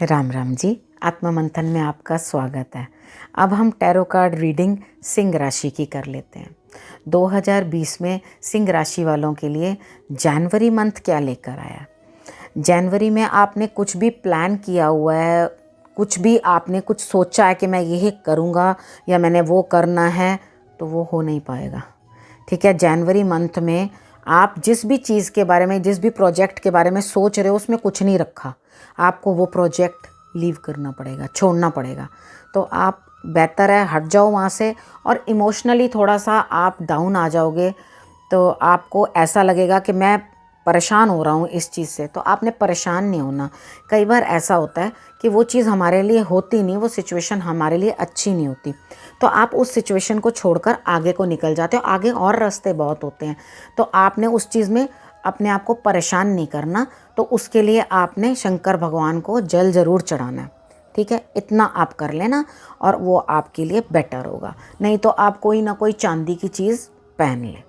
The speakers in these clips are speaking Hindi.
राम राम जी। आत्मा मंथन में आपका स्वागत है। अब हम टैरो कार्ड रीडिंग सिंह राशि की कर लेते हैं। 2020 में सिंह राशि वालों के लिए जनवरी मंथ क्या लेकर आया। जनवरी में आपने कुछ भी प्लान किया हुआ है, कुछ भी आपने कुछ सोचा है कि मैं यही करूँगा या मैंने वो करना है, तो वो हो नहीं पाएगा। ठीक है, जनवरी मंथ में आप जिस भी चीज़ के बारे में, जिस भी प्रोजेक्ट के बारे में सोच रहे हो, उसमें कुछ नहीं रखा। आपको वो प्रोजेक्ट लीव करना पड़ेगा, छोड़ना पड़ेगा। तो आप बेहतर है हट जाओ वहाँ से, और इमोशनली थोड़ा सा आप डाउन आ जाओगे। तो आपको ऐसा लगेगा कि मैं परेशान हो रहा हूँ इस चीज़ से। तो आपने परेशान नहीं होना। कई बार ऐसा होता है कि वो चीज़ हमारे लिए होती नहीं, वो सिचुएशन हमारे लिए अच्छी नहीं होती, तो आप उस सिचुएशन को छोड़कर आगे को निकल जाते हो। आगे और रास्ते बहुत होते हैं, तो आपने उस चीज़ में अपने आप को परेशान नहीं करना। तो उसके लिए आपने शंकर भगवान को जल ज़रूर चढ़ाना है। ठीक है, इतना आप कर लेना और वो आपके लिए बेटर होगा। नहीं तो आप कोई ना कोई चांदी की चीज़ पहन लें।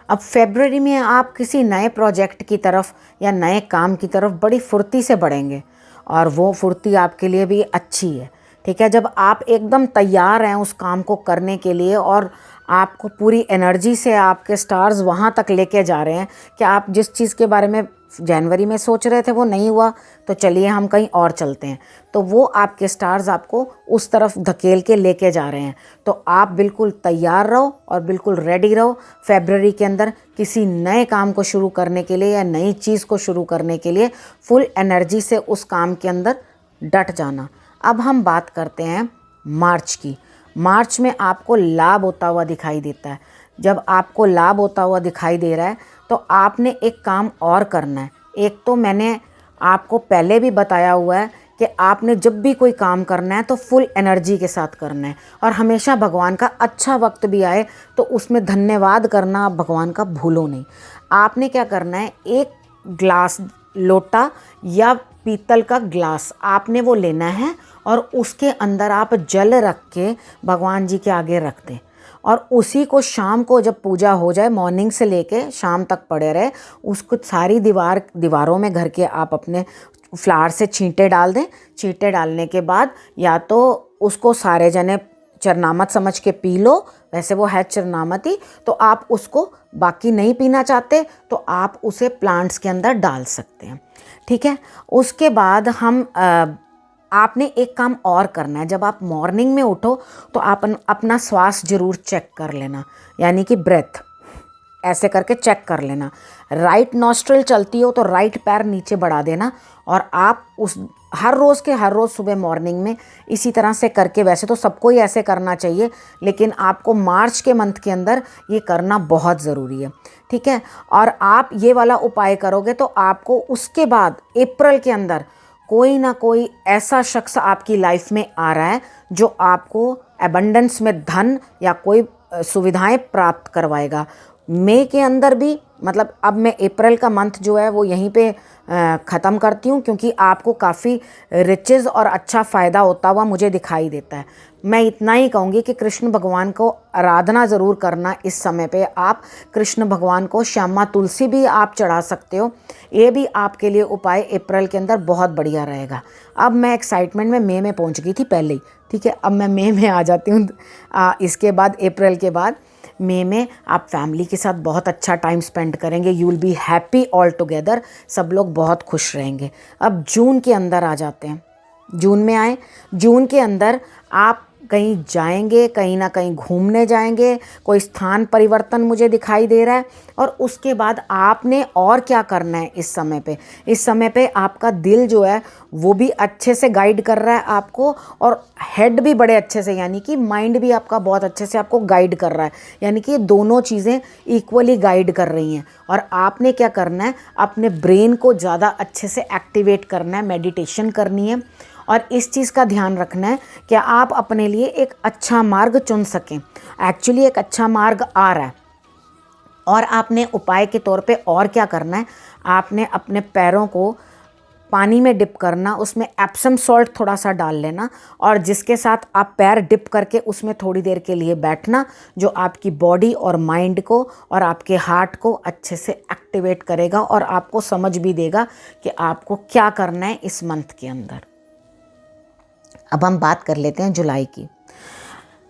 अब फरवरी में आप किसी नए प्रोजेक्ट की तरफ या नए काम की तरफ बड़ी फुर्ती से बढ़ेंगे, और वो फुर्ती आपके लिए भी अच्छी है। ठीक है, जब आप एकदम तैयार हैं उस काम को करने के लिए और आपको पूरी एनर्जी से आपके स्टार्स वहाँ तक लेके जा रहे हैं कि आप जिस चीज़ के बारे में जनवरी में सोच रहे थे वो नहीं हुआ, तो चलिए हम कहीं और चलते हैं, तो वो आपके स्टार्स आपको उस तरफ धकेल के लेके जा रहे हैं। तो आप बिल्कुल तैयार रहो और बिल्कुल रेडी रहो फरवरी के अंदर किसी नए काम को शुरू करने के लिए या नई चीज़ को शुरू करने के लिए। फुल एनर्जी से उस काम के अंदर डट जाना। अब हम बात करते हैं मार्च की। मार्च में आपको लाभ होता हुआ दिखाई देता है। जब आपको लाभ होता हुआ दिखाई दे रहा है तो आपने एक काम और करना है। एक तो मैंने आपको पहले भी बताया हुआ है कि आपने जब भी कोई काम करना है तो फुल एनर्जी के साथ करना है, और हमेशा भगवान का अच्छा वक्त भी आए तो उसमें धन्यवाद करना आप भगवान का भूलो नहीं। आपने क्या करना है, एक ग्लास, लोटा या पीतल का ग्लास आपने वो लेना है, और उसके अंदर आप जल रख के भगवान जी के आगे रख दें, और उसी को शाम को जब पूजा हो जाए, मॉर्निंग से लेके शाम तक पड़े रहे, उसको सारी दीवारों में घर के आप अपने फ्लावर से छींटे डाल दें। छींटे डालने के बाद या तो उसको सारे जने चरनामत समझ के पी लो, वैसे वो है चरनामत ही, तो आप उसको, बाकी नहीं पीना चाहते तो आप उसे प्लांट्स के अंदर डाल सकते हैं। ठीक है, उसके बाद हम आपने एक काम और करना है। जब आप मॉर्निंग में उठो तो आप अपना श्वास जरूर चेक कर लेना, यानी कि ब्रेथ ऐसे करके चेक कर लेना। राइट नॉस्ट्रिल चलती हो तो राइट पैर नीचे बढ़ा देना, और आप उस हर रोज़ सुबह मॉर्निंग में इसी तरह से करके, वैसे तो सबको ही ऐसे करना चाहिए, लेकिन आपको मार्च के मंथ के अंदर ये करना बहुत ज़रूरी है। ठीक है, और आप ये वाला उपाय करोगे तो आपको उसके बाद अप्रैल के अंदर कोई ना कोई ऐसा शख्स आपकी लाइफ में आ रहा है जो आपको एबंडेंस में धन या कोई सुविधाएं प्राप्त करवाएगा। मई के अंदर भी, मतलब अब मैं अप्रैल का मंथ जो है वो यहीं पे ख़त्म करती हूँ, क्योंकि आपको काफ़ी रिचेज़ और अच्छा फ़ायदा होता हुआ मुझे दिखाई देता है। मैं इतना ही कहूँगी कि कृष्ण भगवान को आराधना ज़रूर करना। इस समय पे आप कृष्ण भगवान को श्यामा तुलसी भी आप चढ़ा सकते हो, ये भी आपके लिए उपाय अप्रैल के अंदर बहुत बढ़िया रहेगा। अब मैं एक्साइटमेंट में मई में पहुँच गई थी पहले ही। ठीक है, अब मैं मई में आ जाती हूँ। इसके बाद अप्रैल के बाद मई में आप फैमिली के साथ बहुत अच्छा टाइम स्पेंड करेंगे। You will be happy all together, सब लोग बहुत खुश रहेंगे। अब जून के अंदर आ जाते हैं। जून में आए, जून के अंदर आप कहीं जाएंगे, कहीं ना कहीं घूमने जाएंगे, कोई स्थान परिवर्तन मुझे दिखाई दे रहा है। और उसके बाद आपने और क्या करना है इस समय पे, इस समय पे आपका दिल जो है वो भी अच्छे से गाइड कर रहा है आपको, और हेड भी बड़े अच्छे से, यानी कि माइंड भी आपका बहुत अच्छे से आपको गाइड कर रहा है। यानी कि दोनों चीज़ें इक्वली गाइड कर रही हैं। और आपने क्या करना है, अपने ब्रेन को ज़्यादा अच्छे से एक्टिवेट करना है, मेडिटेशन करनी है, और इस चीज़ का ध्यान रखना है कि आप अपने लिए एक अच्छा मार्ग चुन सकें। एक्चुअली एक अच्छा मार्ग आ रहा है, और आपने उपाय के तौर पे और क्या करना है, आपने अपने पैरों को पानी में डिप करना, उसमें एप्सम सॉल्ट थोड़ा सा डाल लेना और जिसके साथ आप पैर डिप करके उसमें थोड़ी देर के लिए बैठना, जो आपकी बॉडी और माइंड को और आपके हार्ट को अच्छे से एक्टिवेट करेगा और आपको समझ भी देगा कि आपको क्या करना है इस मंथ के अंदर। अब हम बात कर लेते हैं जुलाई की।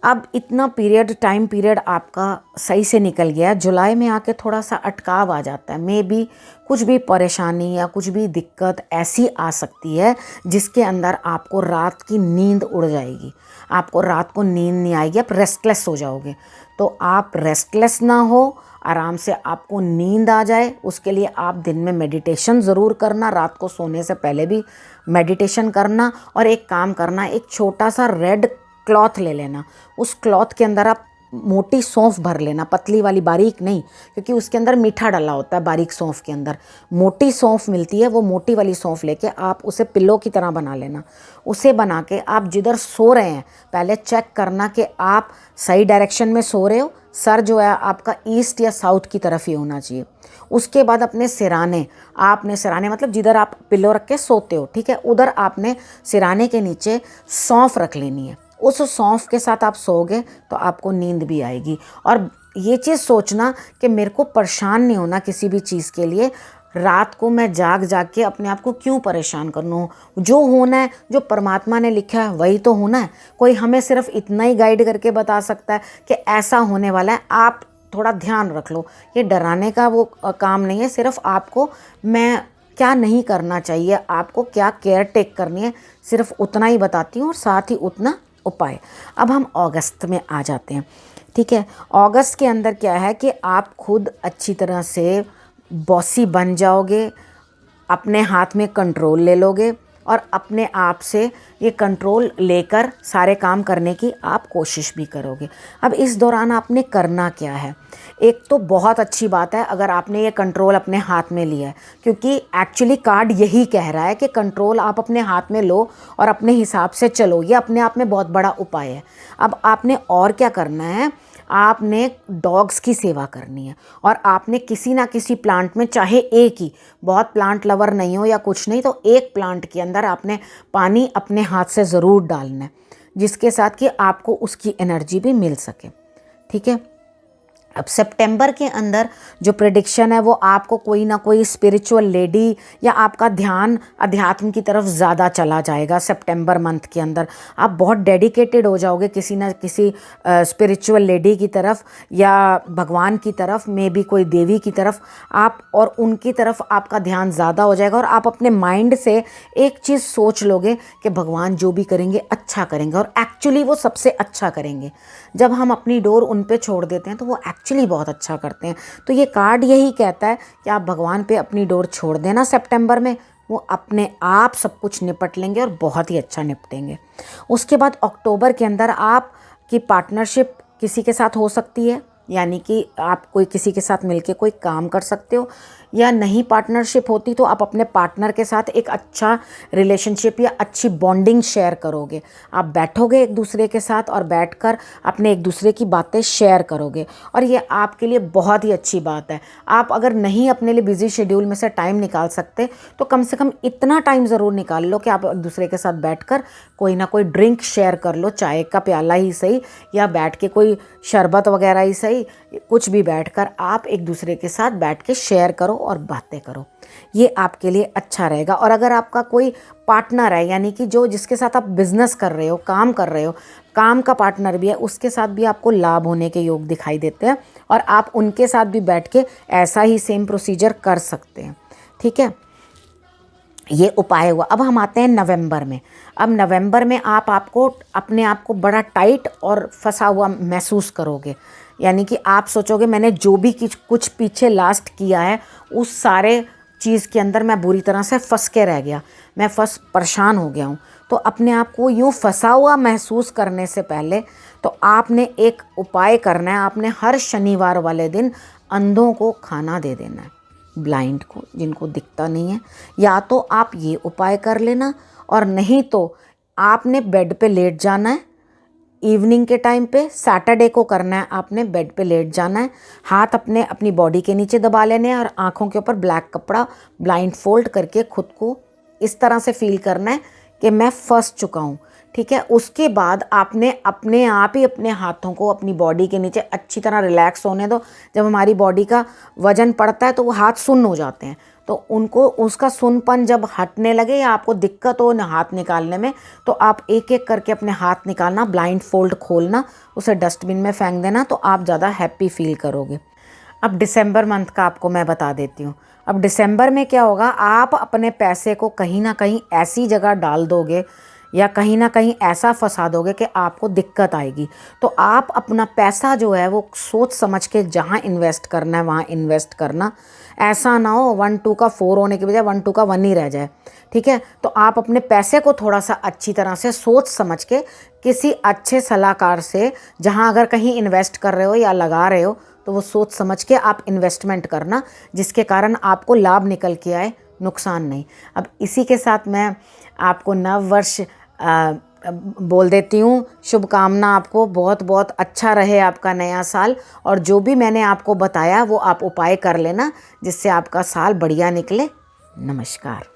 अब इतना टाइम पीरियड आपका सही से निकल गया, जुलाई में आके थोड़ा सा अटकाव आ जाता है। मे बी कुछ भी परेशानी या कुछ भी दिक्कत ऐसी आ सकती है जिसके अंदर आपको रात की नींद उड़ जाएगी, आपको रात को नींद नहीं आएगी, आप रेस्टलेस हो जाओगे। तो आप रेस्टलेस ना हो, आराम से आपको नींद आ जाए, उसके लिए आप दिन में मेडिटेशन ज़रूर करना, रात को सोने से पहले भी मेडिटेशन करना। और एक काम करना, एक छोटा सा रेड क्लॉथ ले लेना, उस क्लॉथ के अंदर आप मोटी सौंफ भर लेना, पतली वाली, बारीक नहीं, क्योंकि उसके अंदर मीठा डाला होता है। बारीक सौंफ के अंदर मोटी सौंफ मिलती है, वो मोटी वाली सौंफ लेके आप उसे पिल्लो की तरह बना लेना। उसे बना के आप जिधर सो रहे हैं पहले चेक करना कि आप सही डायरेक्शन में सो रहे हो। सर जो है आपका ईस्ट या साउथ की तरफ ही होना चाहिए। उसके बाद अपने सिराने, आपने सिराने मतलब जिधर आप पिल्लो रख के सोते हो, ठीक है, उधर आपने सिराने के नीचे सौंफ रख लेनी है। उस सौंफ के साथ आप सोओगे तो आपको नींद भी आएगी। और ये चीज़ सोचना कि मेरे को परेशान नहीं होना किसी भी चीज़ के लिए, रात को मैं जाग जाग के अपने आप को क्यों परेशान करना, जो होना है, जो परमात्मा ने लिखा है वही तो होना है। कोई हमें सिर्फ इतना ही गाइड करके बता सकता है कि ऐसा होने वाला है, आप थोड़ा ध्यान रख लो। ये डराने का वो काम नहीं है, सिर्फ आपको मैं क्या नहीं करना चाहिए, आपको क्या केयर टेक करनी है, सिर्फ उतना ही बताती हूँ और साथ ही उतना उपाय। अब हम अगस्त में आ जाते हैं, ठीक है। अगस्त के अंदर क्या है कि आप खुद अच्छी तरह से बॉसी बन जाओगे, अपने हाथ में कंट्रोल ले लोगे और अपने आप से ये कंट्रोल लेकर सारे काम करने की आप कोशिश भी करोगे। अब इस दौरान आपने करना क्या है, एक तो बहुत अच्छी बात है अगर आपने ये कंट्रोल अपने हाथ में लिया है, क्योंकि एक्चुअली कार्ड यही कह रहा है कि कंट्रोल आप अपने हाथ में लो और अपने हिसाब से चलो। ये अपने आप में बहुत बड़ा उपाय है। अब आपने और क्या करना है, आपने डॉग्स की सेवा करनी है और आपने किसी ना किसी प्लांट में, चाहे एक ही, बहुत प्लांट लवर नहीं हो या कुछ नहीं, तो एक प्लांट के अंदर आपने पानी अपने हाथ से ज़रूर डालना है, जिसके साथ कि आपको उसकी एनर्जी भी मिल सके, ठीक है। अब सितंबर के अंदर जो प्रेडिक्शन है वो आपको कोई ना कोई स्पिरिचुअल लेडी या आपका ध्यान अध्यात्म की तरफ ज़्यादा चला जाएगा। सितंबर मंथ के अंदर आप बहुत डेडिकेटेड हो जाओगे किसी ना किसी स्पिरिचुअल लेडी की तरफ या भगवान की तरफ, में भी कोई देवी की तरफ आप, और उनकी तरफ आपका ध्यान ज़्यादा हो जाएगा और आप अपने माइंड से एक चीज़ सोच लोगे कि भगवान जो भी करेंगे अच्छा करेंगे, और एक्चुअली वो सबसे अच्छा करेंगे। जब हम अपनी डोर उन पे छोड़ देते हैं तो वो एक्चुअली बहुत अच्छा करते हैं। तो ये कार्ड यही कहता है कि आप भगवान पे अपनी डोर छोड़ देना सितंबर में, वो अपने आप सब कुछ निपट लेंगे और बहुत ही अच्छा निपटेंगे। उसके बाद अक्टूबर के अंदर आपकी पार्टनरशिप किसी के साथ हो सकती है, यानी कि आप कोई किसी के साथ मिलके कोई काम कर सकते हो, या नहीं पार्टनरशिप होती तो आप अपने पार्टनर के साथ एक अच्छा रिलेशनशिप या अच्छी बॉन्डिंग शेयर करोगे। आप बैठोगे एक दूसरे के साथ और बैठकर अपने एक दूसरे की बातें शेयर करोगे, और ये आपके लिए बहुत ही अच्छी बात है। आप अगर नहीं अपने लिए बिजी शेड्यूल में से टाइम निकाल सकते तो कम से कम इतना टाइम ज़रूर निकाल लो कि आप एक दूसरे के साथ बैठकर कोई ना कोई ड्रिंक शेयर कर लो, चाय का प्याला ही सही या बैठ के कोई शरबत वगैरह ही सही, कुछ भी बैठकर आप एक दूसरे के साथ बैठ के शेयर करो और बातें करो। ये आपके लिए अच्छा रहेगा। और अगर आपका कोई पार्टनर है, यानी कि जो जिसके साथ आप बिजनेस कर रहे हो, काम कर रहे हो, काम का पार्टनर भी है, उसके साथ भी आपको लाभ होने के योग दिखाई देते हैं और आप उनके साथ भी बैठ के ऐसा ही सेम प्रोसीजर कर सकते हैं, ठीक है। ये उपाय हुआ। अब हम आते हैं नवंबर में। अब नवंबर में आपको अपने आप को बड़ा टाइट और फंसा हुआ महसूस करोगे, यानी कि आप सोचोगे मैंने जो भी कुछ पीछे लास्ट किया है उस सारे चीज़ के अंदर मैं बुरी तरह से फंस के रह गया, मैं परेशान हो गया हूँ। तो अपने आप को यूँ फंसा हुआ महसूस करने से पहले तो आपने एक उपाय करना है। आपने हर शनिवार वाले दिन अंधों को खाना दे देना है, ब्लाइंड को, जिनको दिखता नहीं है। या तो आप ये उपाय कर लेना, और नहीं तो आपने बेड पे लेट जाना है इवनिंग के टाइम पे। सैटरडे को करना है, आपने बेड पे लेट जाना है, हाथ अपनी बॉडी के नीचे दबा लेने हैं और आँखों के ऊपर ब्लैक कपड़ा ब्लाइंड फोल्ड करके खुद को इस तरह से फील करना है कि मैं फंस चुका हूँ, ठीक है। उसके बाद आपने अपने आप ही अपने हाथों को अपनी बॉडी के नीचे अच्छी तरह रिलैक्स होने दो। जब हमारी बॉडी का वजन पड़ता है तो वो हाथ सुन्न हो जाते हैं, तो उनको उसका सुनपन जब हटने लगे या आपको दिक्कत हो हाथ निकालने में, तो आप एक एक करके अपने हाथ निकालना, ब्लाइंड फोल्ड खोलना, उसे डस्टबिन में फेंक देना, तो आप ज़्यादा हैप्पी फील करोगे। अब दिसंबर मंथ का आपको मैं बता देती हूँ। अब दिसंबर में क्या होगा, आप अपने पैसे को कहीं ना कहीं ऐसी जगह डाल दोगे या कहीं ना कहीं ऐसा फंसा दोगे कि आपको दिक्कत आएगी। तो आप अपना पैसा जो है वो सोच समझ के जहाँ इन्वेस्ट करना है वहाँ इन्वेस्ट करना। ऐसा ना हो 1 2 का 4 होने की बजाय 1 2 का 1 ही रह जाए, ठीक है। तो आप अपने पैसे को थोड़ा सा अच्छी तरह से सोच समझ के किसी अच्छे सलाहकार से, जहाँ अगर कहीं इन्वेस्ट कर रहे हो या लगा रहे हो तो वो सोच समझ के आप इन्वेस्टमेंट करना, जिसके कारण आपको लाभ निकल के आए, नुकसान नहीं। अब इसी के साथ मैं आपको नव वर्ष बोल देती हूँ, शुभकामना आपको, बहुत बहुत अच्छा रहे आपका नया साल। और जो भी मैंने आपको बताया वो आप उपाय कर लेना, जिससे आपका साल बढ़िया निकले। नमस्कार।